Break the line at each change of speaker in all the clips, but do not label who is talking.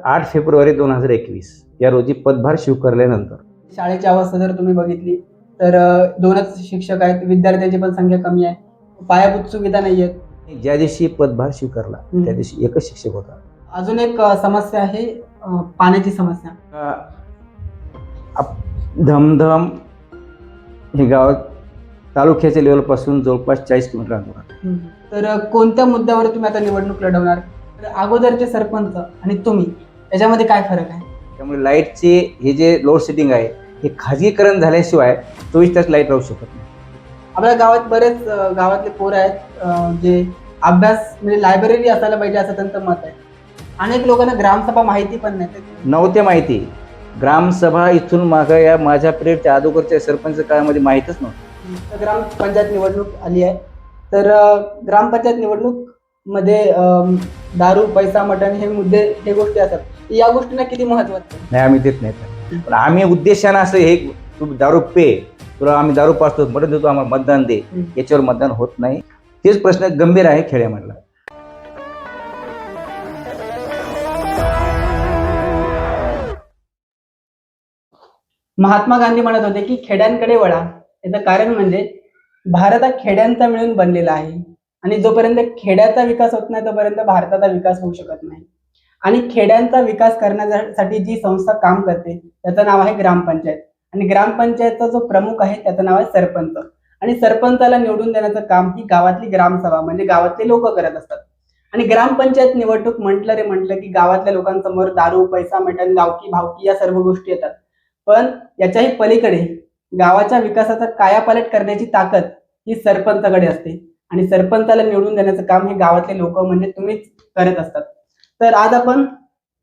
8 February 2021 या रोजी पदभार स्वीकारल्यानंतर
शाळेची अवस्था जर तुम्ही बघितली तर दोनच शिक्षक आहेत, विद्यार्थ्यांची पण संख्या कमी आहे, पायाभूत सुविधा नाही आहेत.
ज्या दिवशी पदभार स्वीकारला त्या दिवशी एकच शिक्षक होता.
अजून एक समस्या आहे, पाण्याची समस्या.
धमधम हे गाव तालुक्याच्या लेवलपासून जवळपास 40 किलोमीटर अंतर आहे.
तर कोणत्या मुद्द्यावर तुम्ही आता निवडणूक लढवणार? तर अगोदरचे सरपंच आणि तुम्ही याच्यामध्ये काय फरक आहे?
त्यामुळे लाईटचे हे जे लोड सेटिंग आहे हे खाजगीकरण झाल्याशिवाय 24 तास लाईट राहू शकत नाही.
आपल्या गावात बरेच गावातले पोरं आहेत जे अभ्यास म्हणजे लायब्ररी असायला पाहिजे असं त्यांचं मत आहे. अनेक लोकांना ग्रामसभा माहिती पण नाही.
नव्हत्या माहिती. ग्रामसभा इथून मागं या माझ्या पिरियडच्या अगोदरच्या सरपंच काळामध्ये माहीतच नव्हतं.
ग्रामपंचायत निवडणूक आली आहे, तर ग्रामपंचायत निवडणूक मध्ये दारू, पैसा, मटण हे मुद्दे, हे गोष्टी असतात. या गोष्टींना किती महत्त्व आहे?
नाही, आम्ही देत नाही. पण आम्ही उद्देशानं असं हे तू दारू पे, तुला आम्ही दारू पाजतो, मटण देतो, आम्हाला मतदान दे, याच्यावर मतदान होत नाही. तेच प्रश्न गंभीर आहे खेड्यामधला.
महात्मा गांधी म्हणत होते की खेड्यांकडे वळा. याचं कारण म्हणजे भारत हा खेड्यांचा मिळून बनलेला आहे आणि जोपर्यंत खेड्याचा विकास होत नाही तोपर्यंत भारताचा विकास होऊ शकत नाही. आणि खेड्यांचा विकास करण्यासाठी जी संस्था काम करते त्याचं नाव आहे ग्रामपंचायत. आणि ग्रामपंचायतचा जो प्रमुख आहे त्याचं नाव आहे सरपंच. आणि सरपंचाला निवडून देण्याचं काम ही गावातली ग्रामसभा म्हणजे गावातले लोक करत असतात. आणि ग्रामपंचायत निवडणूक म्हटलं की गावातल्या लोकांसमोर दारू, पैसा, मटण, गावकी भावकी या सर्व गोष्टी येतात. पण याच्याही पलीकडे गावाच्या विकासाचा कायापालट करण्याची ताकद ही सरपंचाकडे असते. आणि सरपंचाला निवडून देण्याचं काम हे गावातले लोक म्हणजे तुम्हीच करत असतात. तर आज आपण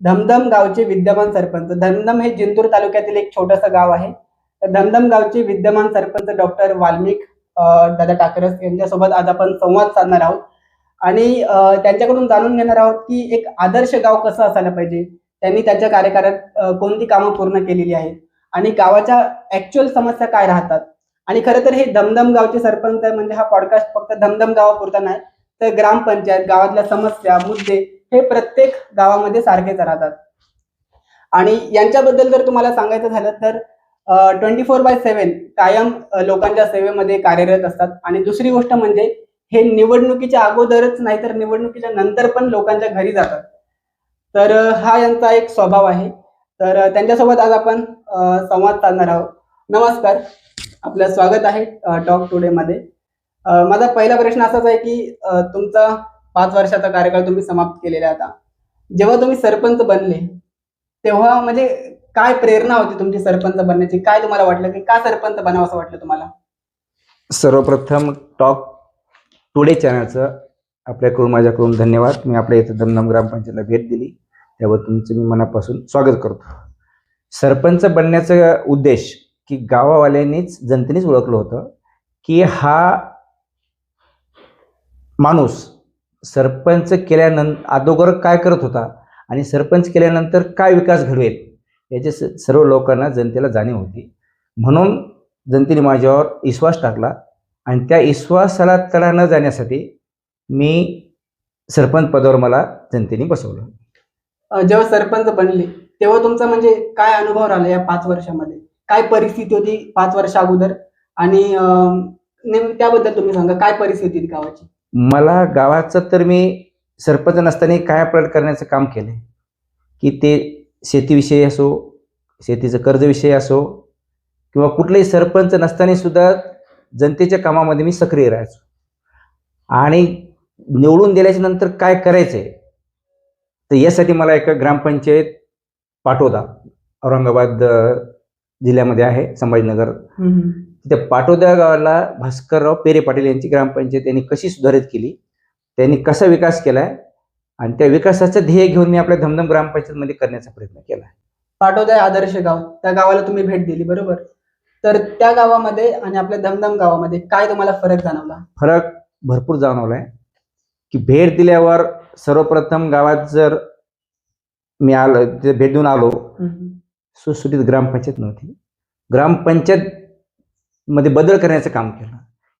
धमधम गावचे विद्यमान सरपंच, धमधम हे जिंतूर तालुक्यातील एक छोटंसं गाव आहे, तर धमधम गावचे विद्यमान सरपंच डॉक्टर वाल्मिक दादा टाकरस यांच्यासोबत आज आपण संवाद साधणार आहोत. आणि त्यांच्याकडून जाणून घेणार आहोत की एक आदर्श गाव कसं असायला पाहिजे, त्यांनी त्यांच्या कार्यकाळात कोणती कामं पूर्ण केलेली आहेत आणि गावाच्या ऍक्च्युअल समस्या काय राहतात. आणि खरं तर हे धमधम गावचे सरपंच आहे म्हणजे हा पॉडकास्ट फक्त धमधम गावापुरता नाही, तर ग्रामपंचायत, गावातल्या समस्या, मुद्दे हे प्रत्येक गावामध्ये सारखेच राहतात. आणि यांच्याबद्दल जर तुम्हाला सांगायचं झालं तर 24/7 कायम लोकांच्या सेवेमध्ये कार्यरत असतात. आणि दुसरी गोष्ट म्हणजे हे निवडणुकीच्या अगोदरच नाही तर निवडणुकीच्या नंतर पण लोकांच्या घरी जातात. तर हा यांचा एक स्वभाव आहे. तर त्यांच्यासोबत आज आपण संवाद साधणार आहोत. नमस्कार, आपलं स्वागत आहे टॉक टुडे मध्ये. माझा पहिला प्रश्न असाच आहे की तुमचा 5 वर्षाचा कार्यकाळ तुम्ही समाप्त केलेला आहे आता. जेव्हा तुम्ही सरपंच बनले तेव्हा म्हणजे काय प्रेरणा होती तुमची सरपंच बनण्याची? काय तुम्हाला वाटलं की का सरपंच बनावं असं वाटलं तुम्हाला?
सर्वप्रथम टॉक टुडे चॅनलचं आपल्याकडून, माझ्याकडून धन्यवाद. मी आपल्या इथं धमधम ग्रामपंचायतला भेट दिली त्याबद्दल तुमचं मी मनापासून स्वागत करतो. सरपंच बनण्याचा उद्देश की गावावाल्यांनीच, जनतेनेच ओळखलं होतं की हा माणूस सरपंच केल्यानंतर अगोदर काय करत होता आणि सरपंच केल्यानंतर काय विकास घडवेल याचे सर्व लोकांना, जनतेला जाणीव होती. म्हणून जनतेने माझ्यावर विश्वास टाकला आणि त्या विश्वासाला तडा न जाण्यासाठी मी सरपंच पदावर मला जनतेने बसवलं.
जेव्हा सरपंच बनले तेव्हा तुमचा म्हणजे काय अनुभव राहिला या 5 वर्षामध्ये? काय परिस्थिती होती 5 वर्ष अगोदर आणि त्याबद्दल तुम्ही सांगा, काय परिस्थिती होती गावाची?
मला गावाचं तर मी सरपंच नसताना काय अपडेट करण्याचं काम केलं की ते शेतीविषयी असो, शेतीचं कर्जविषयी असो किंवा कुठलाही सरपंच नसताना सुद्धा जनतेच्या कामामध्ये मी सक्रिय राहायचो. आणि निवडून दिल्याच्या नंतर काय करायचंय तर यासाठी मला एक ग्रामपंचायत पाटोदा, औरंगाबाद जिल्ह्यामध्ये आहे, संभाजीनगर, त्या पाटोदा गावाला भास्करराव पेरे पाटील यांची ग्रामपंचायत त्यांनी कशी सुधारित केली, त्यांनी कसा विकास केलाय आणि त्या विकासाचं ध्येय घेऊन मी आपल्या धमधम ग्रामपंचायतमध्ये करण्याचा प्रयत्न केला.
पाटोदा आदर्श गाव, त्या गावाला तुम्ही भेट दिली, बरोबर? तर त्या गावामध्ये आणि आपल्या धमधम गावामध्ये काय तुम्हाला फरक जाणवला?
फरक भरपूर जाणवलाय की भेट दिल्यावर सर्वप्रथम गावात जर मी आलो, ते भेट देऊन आलो, सुटसुटीत ग्रामपंचायत नव्हती. ग्रामपंचायत मध्ये बदल करण्याचं काम केलं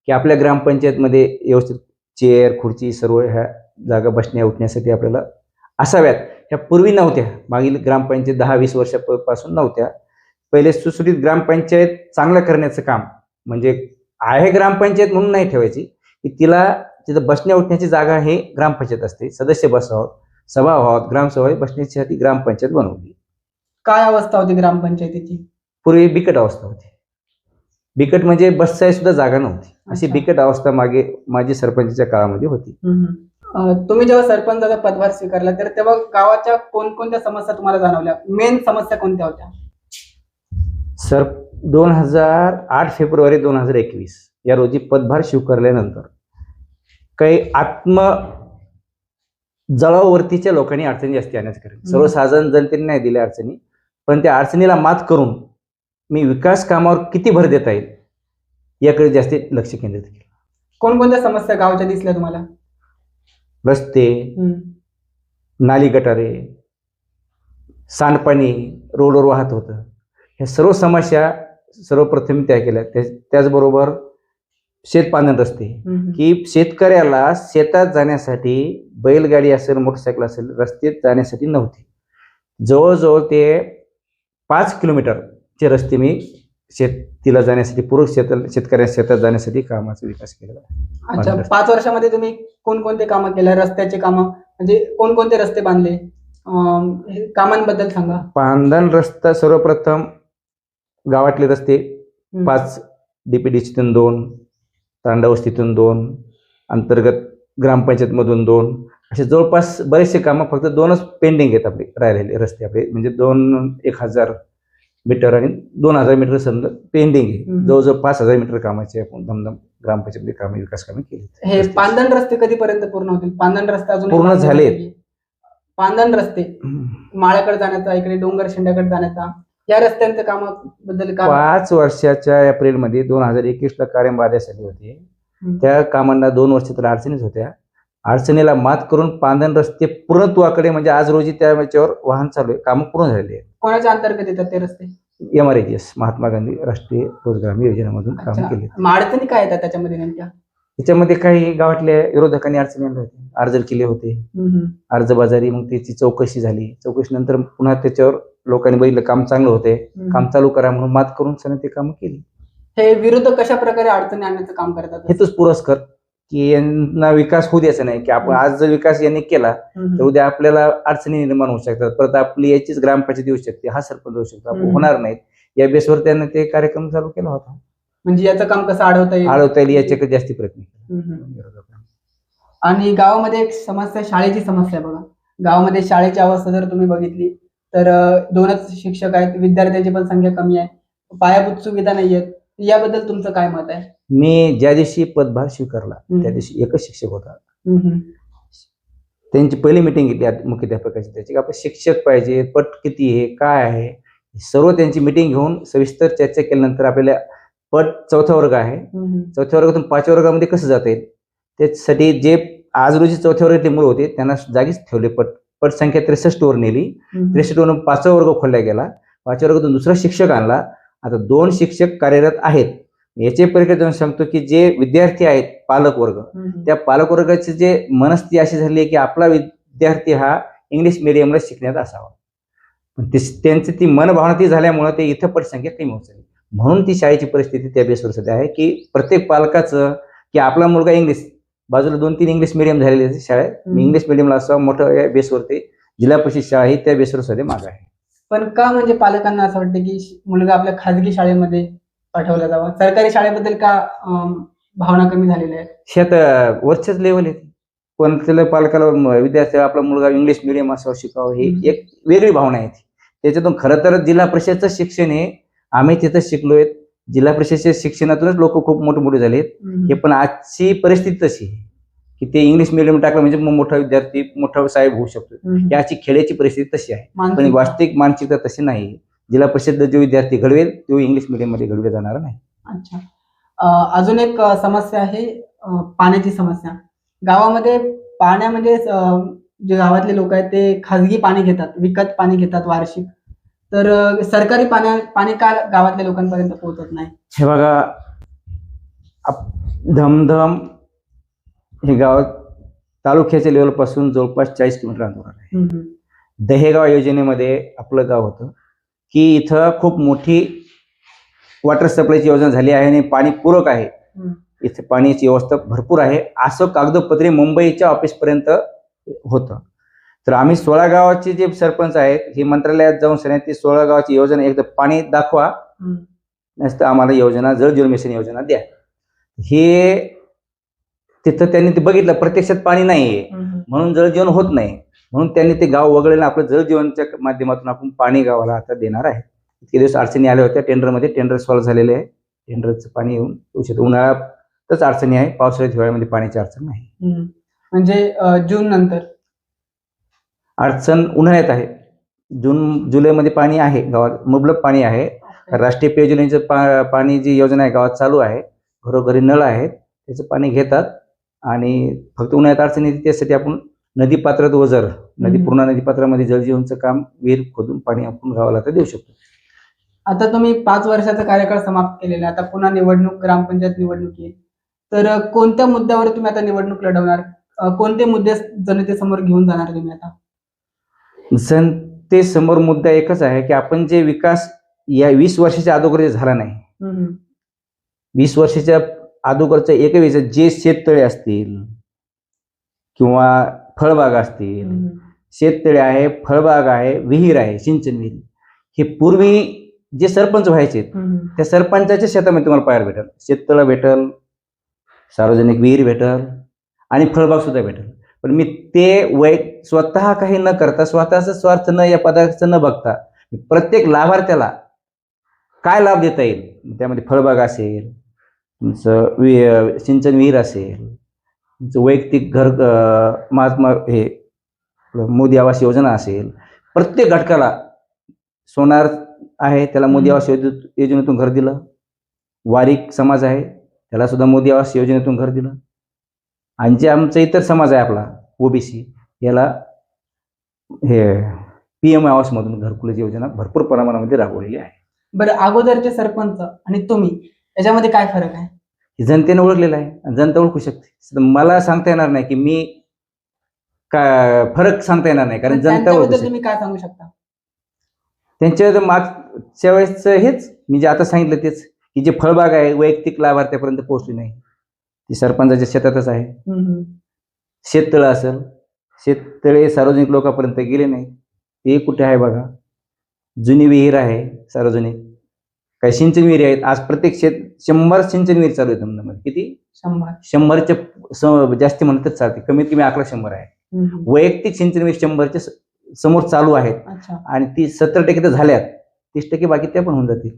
की आपल्या ग्रामपंचायतमध्ये व्यवस्थित चेअर, खुर्ची, सर्व ह्या जागा बसण्या उठण्यासाठी आपल्याला असाव्यात ह्या पूर्वी नव्हत्या. मागील ग्रामपंचायत 10-20 वर्षापासून नव्हत्या. पहिले सुसूत्रित ग्रामपंचायत चांगलं करण्याचं काम, म्हणजे आहे ग्रामपंचायत म्हणून नाही ठेवायची, की तिथं बसण्या उठण्याची जागा हे ग्रामपंचायत असते. सदस्य बसावं, सभा व्हावं, ग्रामसभा बसण्यासाठी ग्रामपंचायत बनवली.
काय अवस्था होती ग्रामपंचायतीची?
पूर्वी बिकट अवस्था होती. बिकट म्हणजे बसायला सुद्धा जागा नव्हती. अशी
अच्छा.
बिकट अवस्था मागे माझी सरपंचच्या काळामध्ये होती.
तुम्ही जेव्हा सरपंचाचा पदभार स्वीकारला तर तेव्हा गावाच्या कोणकोणत्या समस्या तुम्हाला जाणवल्या? मेन समस्या कोणत्या होत्या?
सर 2008 फेब्रुवारी 2021 या रोजी पदभार स्वीकारल्यानंतर काही जळावरतीच्या लोकांनी अडचणी जास्ती आणण्याचं कारण, सर्वसाधारण जनतेने नाही दिल्या अडचणी, पण त्या अडचणीला मात करून मी विकास कामावर किती भर देता येईल याकडे जास्ती लक्ष केंद्रित केलं.
कोणकोणत्या समस्या गावच्या दिसल्या तुम्हाला?
रस्ते, नाली गटारे, सांडपाणी रोडवर वाहत होतं. ह्या सर्व समस्या सर्वप्रथम त्या केल्या. त्याचबरोबर शेतपालन रस्ते, की शेतकऱ्याला शेतात जाण्यासाठी बैलगाडी असेल, मोटरसायकल असेल, रस्ते जाण्यासाठी नव्हते. जवळजवळ ते 5 किलोमीटरचे रस्ते मी शेतीला जाण्यासाठी, पूर्व शेतकऱ्या शेतात जाण्यासाठी कामाचा विकास केलेला आहे.
अच्छा, 5 वर्षामध्ये तुम्ही कोणकोणते कामं केल्या? रस्त्याचे कामं म्हणजे कोणकोणते रस्ते बांधले? कामांबद्दल सांगा.
पांधन रस्ता सर्वप्रथम गावातले रस्ते 5, DPDCतून 2, तांडावस्तीतून 2, अंतर्गत ग्रामपंचायतमधून 2, असे जवळपास बरेचसे कामं, फक्त 2च पेंडिंग आहेत आपले राहिलेले रस्ते आपले, म्हणजे 1000 मीटर आणि 2000 मीटर समजा पेंडिंग आहे. जवळजवळ 5000 मीटर कामाचे आपण दमदम ग्रामपंचायतमध्ये कामे, विकास कामे केली.
हे पांधन रस्ते कधीपर्यंत पूर्ण होतील? पांधन रस्ते अजून
पूर्ण झाले.
पांधन रस्ते माळ्याकडे जाण्याचा, इकडे डोंगर शेंड्याकडे जाण्याचा, या रस्त्यांच्या कामाबद्दल
5 वर्षाच्या एप्रिलमध्ये 2021ला कार्यक्रम आदेश आले होते. त्या कामांना 2 वर्ष तर अडचणीच होत्या. अडचणीला मात करून पांधन रस्ते पूर्णत्वाकडे, म्हणजे आज रोजी त्याच्यावर वाहन चालू आहे, कामं पूर्ण झालेली आहेत.
कोणाच्या अंतर्गत येतात ते रस्ते?
MRGS, महात्मा गांधी राष्ट्रीय रोजगार योजनेमधून काम केले.
अडचणी काय येतात त्याच्यामध्ये नेमक्या?
त्याच्यामध्ये काही गावातल्या विरोधकांनी अडचणी आणल्या होत्या, अर्ज केले होते, अर्जबाजारी, मग त्याची चौकशी झाली. चौकशीनंतर पुन्हा त्याच्यावर लोकांनी बघितलं काम चांगलं होते, काम चालू करा म्हणून मात करून सण ते काम केली.
हे विरोधक कशा प्रकारे अडचणी आणण्याचं काम करतात?
हेच पुरस्कार, की यांना विकास होऊ द्यायचा नाही, की आपण आज जर विकास यांनी केला तर उद्या आपल्याला अडचणी निर्माण होऊ शकतात, परत आपली याचीच ग्रामपंचायत येऊ शकते, हा सरपंच होऊ शकतो, आपण होणार नाहीत, या बेसवर त्यांनी ते कार्यक्रम चालू केला होता.
म्हणजे याचं काम कसं अडवता
येईल याच्याकडे जास्ती प्रयत्न केला.
आणि गावामध्ये एक समस्या, शाळेची समस्या आहे बघा. गावामध्ये शाळेची अवस्था जर तुम्ही बघितली तर 2च शिक्षक आहेत, विद्यार्थ्यांची पण संख्या कमी आहे, पायाभूत सुविधा नाही आहेत. याबद्दल तुमचं काय मत आहे?
मी ज्या दिवशी पदभार स्वीकारला त्या दिवशी एकच शिक्षक होता. त्यांची पहिली मिटिंग घेतली मुख्याध्यापकाची, त्याची आपण शिक्षक पाहिजे, पट किती आहे, काय आहे, सर्व त्यांची मिटिंग घेऊन सविस्तर चर्चा केल्यानंतर आपल्याला पट 4था वर्ग आहे, 4थ्या वर्गातून 5व्या वर्गामध्ये कसं जाता येईल, त्याच्यासाठी जे आज रोजी 4थ्या वर्गातले मुलं होते त्यांना जागीच ठेवले. पट संख्या 63 वर नेली. 63 वरून 5वा वर्ग खोलला गेला. 5व्या वर्गातून दुसरा शिक्षक आणला. आता 2 शिक्षक कार्यरत आहेत. याचे परिणाम जाऊन सांगतो की जे विद्यार्थी आहेत, पालक वर्ग, त्या पालक वर्गाची जे मनस्थिती अशी झाली आहे की आपला विद्यार्थी हा इंग्लिश मिडियमला शिकण्यात असावा, पण त्यांची ती मनभावना ती झाल्यामुळे ते इथं पटसंख्या कमी होत चालली. म्हणून ती शाळेची परिस्थिती त्या बेसवर सध्या आहे की प्रत्येक पालकाचं की आपला मुलगा इंग्लिश, बाजूला 2-3 इंग्लिश मिडियम झालेले शाळेत, इंग्लिश मिडियमला असावं, मोठं बेसवरती जिल्हा परिषद शाळा ही त्या बेसवर सध्या माग आहे.
पण का म्हणजे पालकांना असं वाटतं की मुलगा आपल्या खाजगी शाळेमध्ये पाठवला जावा, सरकारी शाळेबद्दल का भावना कमी झालेल्या आहेत?
शेत वरच्याच लेवल आहे. पण त्याला पालकाला विद्यार्थी आपला मुलगा इंग्लिश मिडियम असावं, शिकावं, ही एक वेगळी भावना आहे. त्याच्यातून खरं तर जिल्हा परिषदचं शिक्षण हे आम्ही तिथं शिकलोय, जिल्हा परिषदेच्या शिक्षणातूनच लोक खूप मोठे झालेत. हे पण आजची परिस्थिती तशी आहे की ते इंग्लिश मिडियम टाकलं म्हणजे मोठा विद्यार्थी मोठा साहेब होऊ शकतो. याची खेड्याची परिस्थिती तशी आहे, पण वास्तविक मानसिकता तशी नाही. जिल्हा परिषद जो विद्यार्थी घडवेल तो इंग्लिश मिडियम मध्ये घडवला जाणार नाही.
अच्छा, अजून एक समस्या आहे पाण्याची समस्या. गावामध्ये पाण्यामध्ये जे गावातले लोक आहेत ते खाजगी पाणी घेतात, विकत पाणी घेतात वार्षिक. तर सरकारी पाणी का गावातल्या लोकांपर्यंत पोहोचत नाही?
हे बघा, धमधम हे गाव तालुक्याच्या लेवल पासून जवळपास 40 किलोमीटर अंतरावर आहे. दहेगाव योजनेमध्ये आपलं गाव होतं की इथं खूप मोठी वॉटर सप्लायची योजना झाली आहे आणि पाणी पूरक आहे. इथे पाण्याची व्यवस्था भरपूर आहे असं कागदोपत्री मुंबईच्या ऑफिसपर्यंत होतं. तर आम्ही 16 गावाचे जे सरपंच आहेत हे मंत्रालयात जाऊन सांगितले 16 गावाची योजना एकदा पाणी दाखवा, नसतं आम्हाला योजना जल जीवन मिशन योजना द्या. हे तिथं त्यांनी ते बघितलं प्रत्यक्षात पाणी नाहीये म्हणून जल जीवन होत नाही, म्हणून त्यांनी ते गाव वगळलं. आपलं जल जीवनच्या माध्यमातून आपण पाणी गावाला आता देणार आहे. इतके दिवस अडचणी आल्या होत्या टेंडरमध्ये, टेंडर सॉल्व्ह झालेले आहे. टेंडरचं पाणी येऊ शकतं. उन्हाळ्यातच अडचणी आहे, पावसाळ्यात हिवाळ्यामध्ये पाण्याची अडचण नाही.
म्हणजे जून नंतर
अडचण उन्हाळ्यात आहे. जून जुलैमध्ये पाणी आहे गावात, मुबलक पाणी आहे. राष्ट्रीय पेययोजनेचं पाणी जी योजना आहे गावात चालू आहे, घरोघरी नळ आहेत, त्याचं पाणी घेतात आणि फक्त उन्हाळ्यात अडचण येते. त्यासाठी आपण नदीपात्रात वजर नदी पूर्ण नदीपात्रामध्ये जलजीवनचं काम विहीर खोदून पाणी आपण गावाला तर देऊ शकतो.
आता तुम्ही 5 वर्षाचा कार्यकाळ समाप्त केलेला आहे, आता पुन्हा निवडणूक, ग्रामपंचायत निवडणूक येईल, तर कोणत्या मुद्द्यावर तुम्ही आता निवडणूक लढवणार? कोणते मुद्दे जनतेसमोर घेऊन जाणार तुम्ही आता?
जनतेसमोर मुद्दा एकच आहे की आपण जे विकास या 20 वर्षाच्या अगोदर झाला नाही, 20 वर्षाच्या अगोदरचं एकच जे शेततळे असतील किंवा फळबाग असतील, शेततळे आहे, फळबाग आहे, विहीर आहे, सिंचन विहीर, हे पूर्वी जे सरपंच व्हायचे त्या सरपंचाच्या शेतामध्ये तुम्हाला पाहायला भेटेल. शेततळं भेटल, सार्वजनिक विहीर भेटल आणि फळबाग सुद्धा भेटल. पण मी ते स्वतः काही न करता, स्वतःचा स्वार्थ न या पदार्थाचं न बघता प्रत्येक लाभार्थ्याला काय लाभ देता येईल, त्यामध्ये फळबाग असेल, तुमचं सिंचन विहीर असेल, तुमचं वैयक्तिक घर, महात्मा हे मोदी आवास योजना असेल, प्रत्येक घटकाला सोनार आहे त्याला मोदी आवास योजनेतून घर दिलं. वारीक समाज आहे त्याला सुद्धा मोदी आवास योजनेतून घर दिलं. आणि जे आमचा इतर समाज आहे आपला ओबीसी, याला हे PM आवास मधून घरकुलाची योजना भरपूर प्रमाणामध्ये राबवलेली आहे.
बरं, अगोदरचे सरपंच आणि तुम्ही याच्यामध्ये काय फरक आहे?
जनतेने ओळखलेलं आहे, जनता ओळखू शकते. मला सांगता येणार नाही की मी काय फरक सांगता येणार नाही, कारण जनता ओळखू शकते.
तुम्ही काय सांगू शकता?
त्यांच्या मागच्या वेळेस हेच मी जे आता सांगितलं तेच, की जे फळबाग आहे वैयक्तिक लाभार्थ्यापर्यंत पोहोचली नाही, ती सरपंचाच्या शेतातच आहे. शेततळं असेल, शेततळे सार्वजनिक लोकांपर्यंत गेले नाही, ते कुठे आहे बघा. जुनी विहीर आहे सार्वजनिक, काही सिंचन विहीर आहेत. आज प्रत्येक 100 सिंचन विहीर चालू आहेत अहमदनगर. किती? 100च्या जास्ती म्हणतच चालते, कमीत कमी 1100 आहे. वैयक्तिक सिंचन विहीर 100च्या समोर चालू आहेत आणि ती 70% तर झाल्यात, 30% बाकी त्या पण होऊन जातील.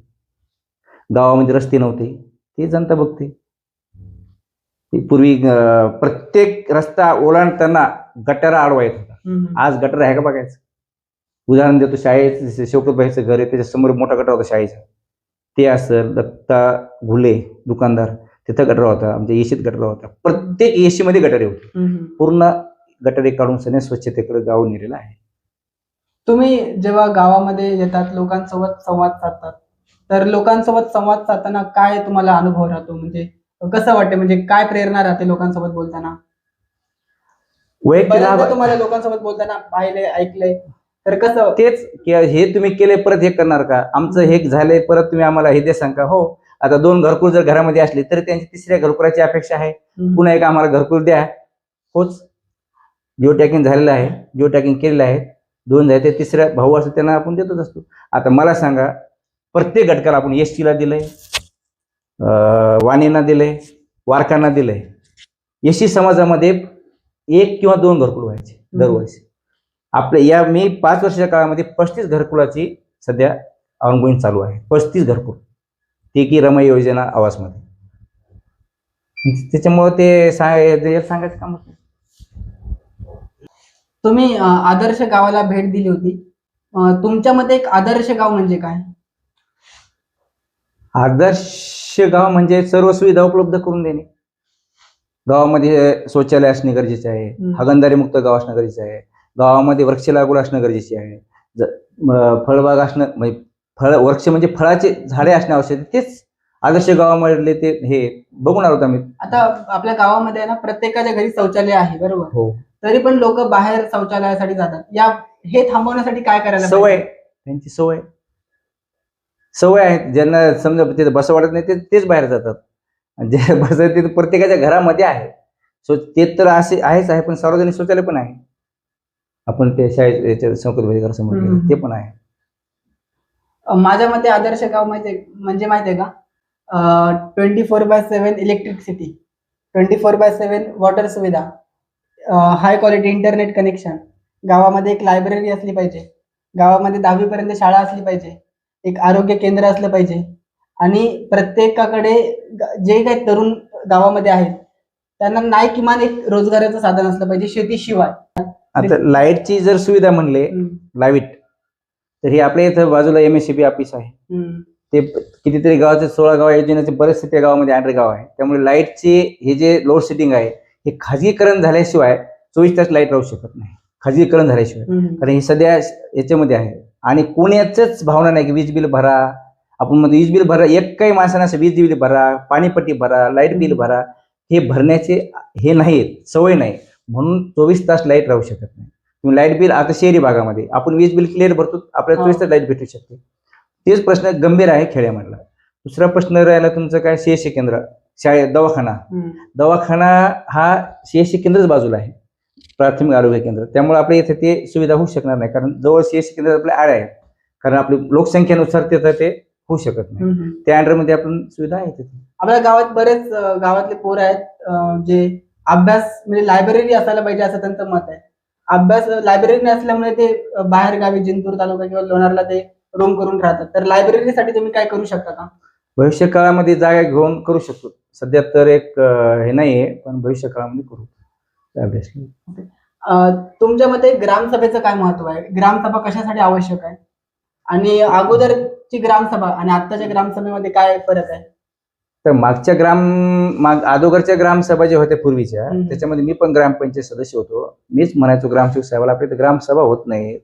गावामध्ये रस्ते नव्हते, ते जनता बघते. पूर्वी प्रत्येक रस्ता ओलांडताना गटारा आडवा येत होता, आज गटर आहे का बघायचं. उदाहरण देतो, शाळेत शेवकतबाईचं घर आहे, त्याच्या समोर मोठा गटार होता शाळेचा, ते असेल दत्ता घुले दुकानदार, तिथं गटार होता. आमच्या येशीत गटार होता, प्रत्येक येशीमध्ये गटारे होते. पूर्ण गटारे काढून सगळ्या स्वच्छतेकडे गाव नेलेलं आहे.
तुम्ही जेव्हा गावामध्ये येतात, लोकांसोबत संवाद साधतात, तर लोकांसोबत संवाद साधताना काय तुम्हाला अनुभव राहतो? म्हणजे कसं वाटतं, म्हणजे काय प्रेरणा राहते लोकांसोबत बोलताना? वैयक्तिक तुम्हाला लोकांसोबत बोलताना पाहिले, ऐकलंय, तर कसं?
तेच की हे तुम्ही केले परत हे करणार का, आमचं हे झालंय परत तुम्ही आम्हाला हे दे सांगा. हो, आता 2 घरकुल जर घरामध्ये असली तर त्यांची 3ऱ्या घरकुलाची अपेक्षा आहे, पुन्हा एक आम्हाला घरकुल द्या. होच, जिओ टॅगिंग झालेलं आहे, जिओ टॅगिंग केलेलं आहे, 2 झाले, 3ऱ्या भाऊ असतो त्यांना आपण देतच असतो. आता मला सांगा, प्रत्येक घटकाला आपण एसटीला दिलंय, वाणींना दिलंय, वारकांना दिलंय. एसटी समाजामध्ये 1 किंवा 2 घरकुल व्हायचे दरवर्षी. आपल्या या मी 5 वर्षाच्या काळामध्ये 35 घरकुलाची सध्या ऑनगोईंग चालू आहे. 35 घरकुल, ते की रमय योजना आवासमध्ये. त्याच्यामुळे ते सांगायचं काम होतं.
तुम्ही आदर्श गावाला भेट दिली होती, तुमच्यामध्ये एक आदर्श गाव म्हणजे काय?
आदर्श गाव म्हणजे सर्व सुविधा उपलब्ध करून देणे. गावामध्ये शौचालय असणे गरजेचे आहे, हागणदारी मुक्त गाव असणं गरजेचं आहे, गावामध्ये वृक्ष लागवड असणं गरजेचे आहे, फळबाग असणं, म्हणजे वृक्ष म्हणजे फळाचे झाडे असणे आवश्यक आहे. तेच आदर्श गावामधले ते हे बघून आलो आम्ही.
आता आपल्या गावामध्ये ना प्रत्येकाच्या घरी शौचालय आहे, बरोबर?
हो.
तरी पण लोक बाहेर शौचालयासाठी जातात. हे थांबवण्यासाठी काय करायला
सवय,
पाहिजे?
त्यांची सवय आहे. ज्यांना समजा तिथे बस वाटत नाही तेच बाहेर जातात. आणि जे बस ते प्रत्येकाच्या घरामध्ये आहे. सो ते तर असे आहेच आहे, पण सार्वजनिक शौचालय पण आहे. आपण ते शाळेत याच्या संस्कृत घरासमोर गेलं, ते पण आहे.
माझ्या मते आदर्श गाव म्हणजे माहितीये का, 24/7 इलेक्ट्रिसिटी, 24/7 वॉटर सुविधा, हाय क्वालिटी इंटरनेट कनेक्शन, गावामध्ये एक लायब्ररी असली पाहिजे, गावामध्ये 10वी पर्यंत शाळा असली पाहिजे, एक आरोग्य केंद्र असलं पाहिजे, आणि प्रत्येकाकडे जे काही तरुण गावामध्ये आहेत त्यांना नाही किमान एक रोजगाराचं साधन असलं पाहिजे शेतीशिवाय.
आता लाईटची जर सुविधा म्हणले, लाईट, तर ही आपल्या इथं बाजूला MSCB ऑफिस आहे. ते कितीतरी गावाचे 16 गाव योजनेचे बरेचसे त्या गावामध्ये गाव आहे. त्यामुळे लाईटचे हे जे लोड शेडिंग आहे हे खाजगीकरण झाल्याशिवाय 24 तास लाईट राहू शकत नाही, खाजगीकरण झाल्याशिवाय. कारण हे सध्या याच्यामध्ये आहे. आणि कोणाचंच भावना नाही की वीज बिल भरा, आपण म्हणतो वीज बिल भरा, एक काही माणसानं असं वीज बिल भरा, पाणीपट्टी भरा, लाईट बिल भरा, हे भरण्याचे हे नाही, सवय नाही, म्हणून 24 तास लाईट राहू शकत नाही. तुम्ही लाईट बिल, आता शहरी भागामध्ये आपण वीज बिल क्लिअर भरतो, आपल्याला 24 तास लाईट भेटू शकते. तेच प्रश्न गंभीर आहे खेड्यामधला. दुसरा प्रश्न राहिला तुमचं काय, CSC केंद्र, दवाखाना हा CSC केंद्रच बाजूला आहे, प्राथमिक आरोग्य केंद्र. त्यामुळे आपल्या इथे ते सुविधा होऊ शकणार नाही, कारण जवळ CSC केंद्र आपल्या आड आहे. कारण आपली लोकसंख्येनुसार ते होऊ शकत नाही. त्या अंडरमध्ये आपण सुविधा आहे तिथे.
आपल्या गावात बरेच गावातले पोर आहेत जे अभ्यास म्हणजे लायब्ररी असायला पाहिजे असं त्यांचं मत आहे. अभ्यास लायब्ररी नसल्यामुळे ते बाहेर गावी जिंतूर तालुका किंवा लोणारला ते रूम करून राहतात. तर लायब्ररीसाठी तुम्ही काय करू शकता का?
भविष्य काळामध्ये जागा घेऊन करू शकतो. सध्या तर एक हे नाहीये, पण भविष्य काळामध्ये करू.
तुमच्या मते ग्रामसभेचं काय महत्व आहे? ग्रामसभा कशासाठी आवश्यक आहे? आणि अगोदरची ग्रामसभा आणि आत्ताच्या ग्रामसभेमध्ये काय फरक आहे?
तर अगोदरच्या ग्रामसभा ज्या होत्या पूर्वीच्या, त्याच्यामध्ये मी पण ग्रामपंचायत सदस्य होतो. मीच म्हणायचो ग्रामसेवक साहेबाला, आपल्या ग्रामसभा होत नाही,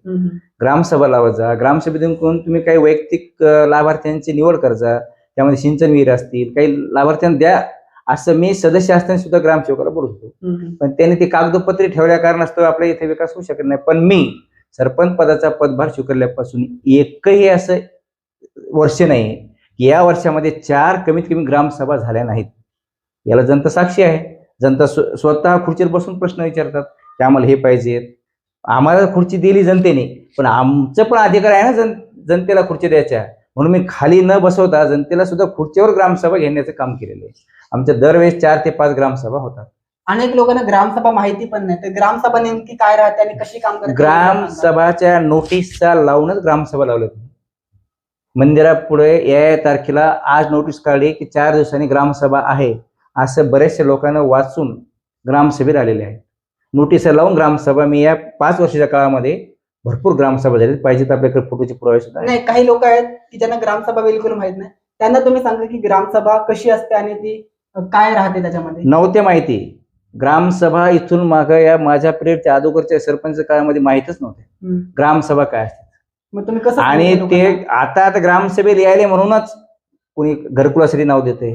ग्रामसभा लावत जा. सभेतून तुम्ही काही वैयक्तिक लाभार्थ्यांची निवड करजा, त्यामध्ये सिंचन विहीर असतील, काही लाभार्थ्यांना द्या, असं मी सदस्य असताना सुद्धा ग्रामसेवकाला बोलत होतो. पण त्यांनी ते कागदोपत्री ठेवल्या कारणास्तव आपल्या इथे विकास होऊ शकत नाही. पण मी सरपंच पदाचा पदभार स्वीकारल्यापासून एकही असं वर्ष नाही की या वर्षामध्ये 4 कमीत कमी ग्रामसभा झाल्या नाहीत. याला जनता साक्षी आहे. जनता स्वतः खुर्चीवर बसून प्रश्न विचारतात की आम्हाला हे पाहिजे. आम्हाला खुर्ची दिली जनतेने, पण आमचं पण अधिकार आहे ना जनतेला खुर्ची द्यायच्या. म्हणून मी खाली न बसवता जनतेला सुद्धा खुर्चीवर ग्रामसभा घेण्याचं काम केलेलं आहे. आमच्या दरवेळेस 4 ते 5 ग्रामसभा होतात.
अनेक लोकांना ग्रामसभा माहिती पण नाही, तर ग्रामसभा नेमकी काय राहते आणि कशी काम करते?
ग्रामसभाच्या नोटीसचा लावूनच ग्रामसभा लावल्या. मंदिरापुढे या तारखेला आज नोटीस काढली की 4 दिवसांनी ग्रामसभा आहे, असं बरेचशा लोकांना वाचून ग्रामसभेत आलेले आहे. नोटीस लावून ग्रामसभा, मी या 5 वर्षाच्या काळामध्ये भरपूर ग्रामसभा झाली. पाहिजे तर आपल्याकडे फोटोचे पुरावे सुद्धा
नाही. काही लोक आहेत की ज्यांना ग्रामसभा बिलकुल माहित नाही, त्यांना तुम्ही सांगा की ग्रामसभा कशी असते आणि ती काय राहते त्याच्यामध्ये.
नव्हते माहिती. ग्रामसभा इथून माग या माझ्या पिरियडच्या अगोदरच्या सरपंच काळामध्ये माहितच नव्हते ग्रामसभा काय असते.
मग तुम्ही कसं,
आणि ते आता ग्रामसभेत यायले म्हणूनच कोणी घरकुलासाठी नाव देते,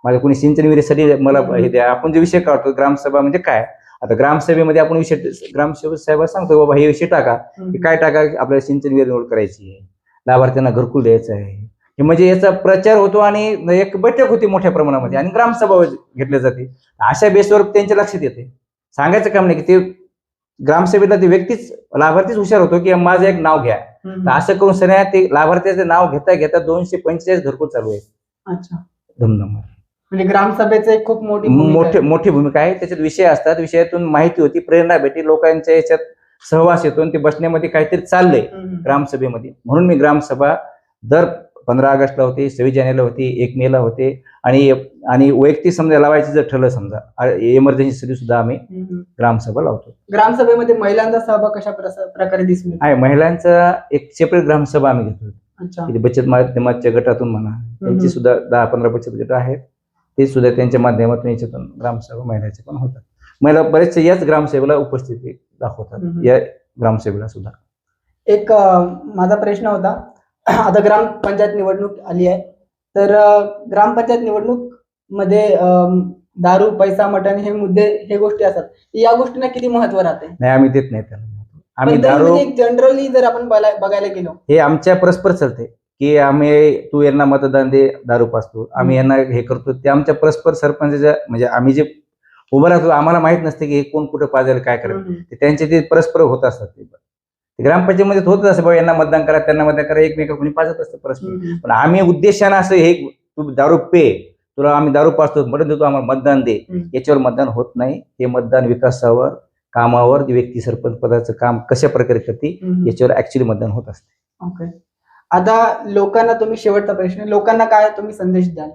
माझ्या कोणी सिंचन विहिरीसाठी मला हे द्या. आपण जे विषय काढतो ग्रामसभा म्हणजे काय, आता ग्रामसभेमध्ये आपण विषय ग्रामसेवक साहेब सांगतो बाबा हे विषय टाका, काय टाका, आपल्याला सिंचन विहीर निवड करायची आहे, लाभार्थ्यांना घरकुल द्यायचं आहे, हे म्हणजे याचा प्रचार होतो. आणि एक बैठक होती मोठ्या प्रमाणामध्ये आणि ग्रामसभा घेतल्या जाते. अशा बेसवर त्यांच्या लक्षात येते. सांगायचं काम नाही की ते ग्रामसभेला ते व्यक्तीच लाभार्थीच हुशार होतो की माझं एक नाव घ्या. असं करून सगळ्या ते लाभार्थ्याचं नाव घेता घेता 245 घरकुल चालू आहे.
अच्छा,
धमधम.
म्हणजे ग्रामसभेचं एक खूप
मोठी भूमिका आहे. त्याच्यात विषय असतात, विषयातून माहिती होती, प्रेरणा भेटी, लोकांच्या याच्यात सहवास येतो, ते बसण्यामध्ये काहीतरी चाललंय ग्रामसभेमध्ये. म्हणून मी ग्रामसभा दर 15 ऑगस्टला होते, 26 जानेवारीला होती, 1 मेला होते. आणि वैयक्तिक समजा लावायची जर ठरलं, समजा इमर्जन्सी सुद्धा आम्ही ग्रामसभा लावतो.
ग्रामसभेमध्ये महिलांचा सहभाग कशा प्रकारे दिसून
आहे? महिलांचा एक सेपरेट ग्रामसभा आम्ही घेतो. बचत माध्यमाच्या गटातून म्हणा, त्यांची सुद्धा 10-15 बचत गट आहेत, ते सुद्धा त्यांच्या माध्यमातून याच्यातून ग्रामसभा महिलांच्या पण होतात. महिला बरेचसे याच ग्रामसभेला उपस्थिती दाखवतात, या ग्रामसभेला सुद्धा.
एक माझा प्रश्न होता, आता ग्रामपंचायत निवडणूक आली आहे, तर ग्रामपंचायत निवडणूक मध्ये दारू, पैसा, मटण हे मुद्दे, हे गोष्टी असतात, या गोष्टींना किती महत्व राहते?
नाही, आम्ही देत नाही त्याला. आम्ही
पण
दारू
म्हणजे जनरली जर आपण बघायला गेलो,
हे आमच्या परस्पर चालते की आम्ही तू यांना मतदान दे, दारू पाचतो, आम्ही यांना हे करतो, ते आमच्या परस्पर सरपंचाच्या म्हणजे आम्ही जे उभं राहतो आम्हाला माहित नसते की हे कोण कुठं पाजायला काय करायचं, ते त्यांचे ते परस्पर होत असतात. ते ग्रामपंचायतीमध्ये होतच असं बाबा यांना मतदान करा त्यांना मतदान करा, एकमेका कोणी पाजत असतं परस्पर. पण आम्ही उद्देशानं असं हे तू दारू पे, तुला आम्ही दारू पाचतो म्हणून देतो, आम्हाला मतदान दे, याच्यावर मतदान होत नाही. हे मतदान विकासावर, कामावर, व्यक्ती सरपंच पदाचं काम कशा प्रकारे करते याच्यावर ऍक्च्युली मतदान होत असते.
ओके. आता लोकांना तुम्ही, शेवटचा प्रश्न, लोकांना काय तुम्ही संदेश द्याल?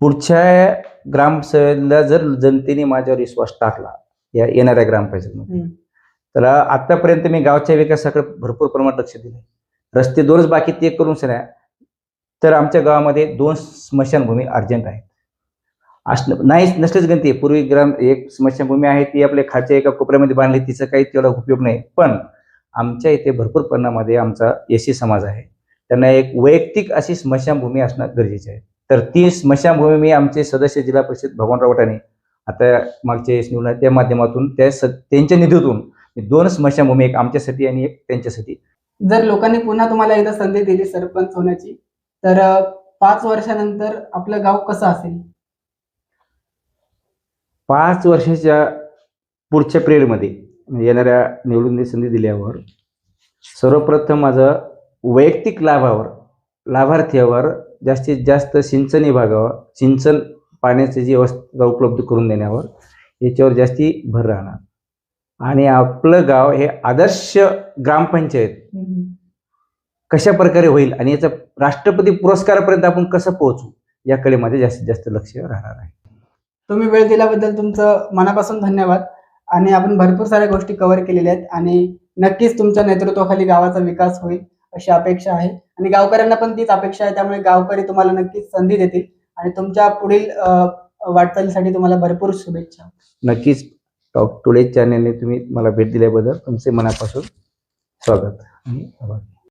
पुढच्या ग्रामसभेला जर जनतेने माझ्यावर विश्वास टाकला या येणाऱ्या ग्रामपंचायतीमध्ये, तर आतापर्यंत मी गावच्या विकासाकडे भरपूर प्रमाणात लक्ष दिले. रस्ते 2च बाकी ते करून सऱ्या, तर आमच्या गावामध्ये 2 स्मशानभूमी अर्जंट आहेत. नाही नसलेच गणती. पूर्वी एक स्मशानभूमी आहे ती आपल्या खालच्या एका कोपऱ्यामध्ये बांधली, तिचा काही तेवढा उपयोग नाही. पण आमच्या इथे भरपूर प्रमाणामध्ये आमचा एसी समाज आहे, त्यांना एक वैयक्तिक अशी स्मशानभूमी असणं गरजेचे आहे. तर ती स्मशानभूमी मी आमचे सदस्य जिल्हा परिषद भगवानराव वटाणे आता मागच्या निवडणुकीत त्या माध्यमातून त्यांच्या निधीतून 2 स्मशानभूमी, एक आमच्यासाठी आणि एक त्यांच्यासाठी.
जर लोकांनी पुन्हा तुम्हाला एकदा संधी दिली सरपंच होण्याची, तर 5 वर्षानंतर आपलं गाव कसं असेल?
5 वर्षाच्या पुढच्या पिरियडमध्ये येणाऱ्या निवडून संधी दिल्यावर सर्वप्रथम माझं वैयक्तिक लाभार्थ्यावर जास्तीत जास्त सिंचन विभागावर, सिंचन पाण्याची जी व्यवस्था उपलब्ध करून देण्यावर, याच्यावर जास्ती भर राहणार. आणि आपलं गाव हे आदर्श ग्रामपंचायत कशा प्रकारे होईल आणि याचा राष्ट्रपती पुरस्कारापर्यंत आपण कसं पोहोचू याकडे माझे जास्तीत जास्त लक्ष राहणार आहे.
तुम्ही वेळ दिल्याबद्दल तुमचं मनापासून धन्यवाद. आणि आपण भरपूर साऱ्या गोष्टी कव्हर केलेल्या आहेत आणि नक्कीच तुमच्या नेतृत्वाखाली गावाचा विकास होईल अशी अपेक्षा आहे आणि गावकऱ्यांना पण तीच अपेक्षा आहे. त्यामुळे गावकरी तुम्हाला नक्कीच संधी देतील आणि तुमच्या पुढील वाटचालीसाठी तुम्हाला भरपूर शुभेच्छा.
नक्कीच टॉक टुडे चॅनलने तुम्ही मला भेट दिल्याबद्दल तुमचे मनापासून स्वागत आणि आभार.